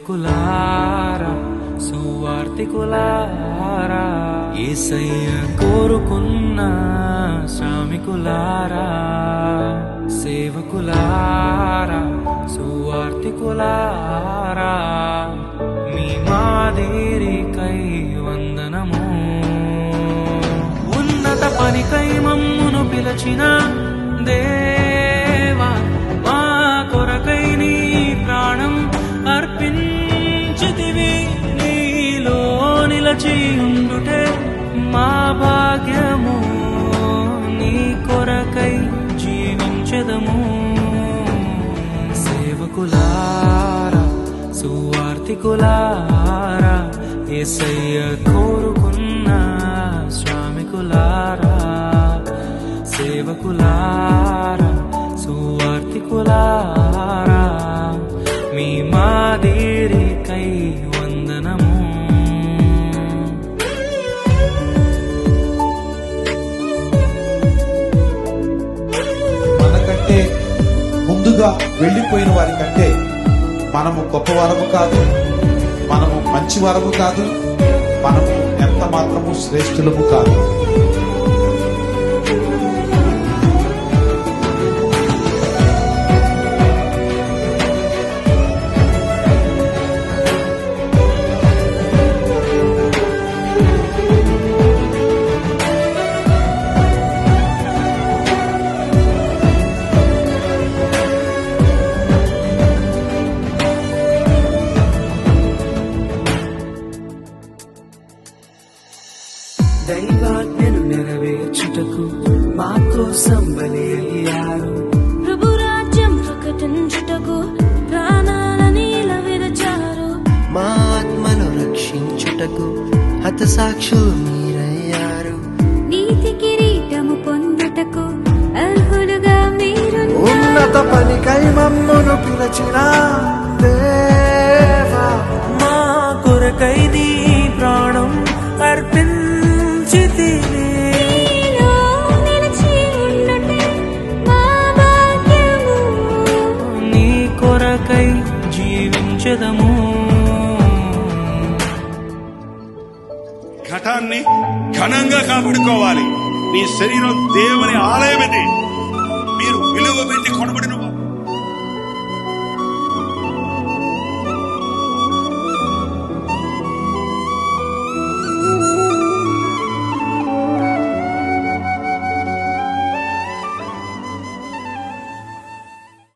సేవకులారా సువార్తికులారా యేసయ్య కోరుకున్న శ్రామికులారా సేవకులారా సువార్తికులారా మీ మాదిరికై వందనము ఉన్నత పనికై మమ్మును పిలచిన దేవా మా కొరకై నీ ప్రాణం అర్పించితివి నీలో నిలచి ఉండుటే మా భాగ్యము నీ కొరకై జీవించెదము సేవకులారా సువార్తికులారా యేసయ్య కోరుకున్న శ్రామికులారా సేవకులారా సువార్తికులారా మీ మాదిరికై వందనము మనకంటే ముందుగా వెళ్ళిపోయిన వారి కంటే మనము గొప్పవారము కాదు, మనము మంచివారము కాదు, మనము ఎంత మాత్రము శ్రేష్ఠులము కాదు. దైవాజ్ఞను నెరవేర్చుటకు మా కోసం బలి అయ్యారు. ప్రభు రాజ్యం ప్రకటించుటకు ప్రాణాలని విరచారు. మా ఆత్మను రక్షించుటకు హతసాక్షులు మీరయ్యారు. నీతి కిరీటము పొందుటకు అర్హులుగా మీరు ఉన్నత పనికై మమ్మును పిలచిన దేవా మా కొరకై నీ ప్రాణం అర్పించితివి నీలో నిలిచి ఉండుటే మా భాగ్యము నీ కొరకై జీవించెదము ఘటాన్ని ఘనంగా కాపాడుకోవాలి. మీ శరీరం దేవుని ఆలయమని మీరు విలువ పెట్టి కొనబడిన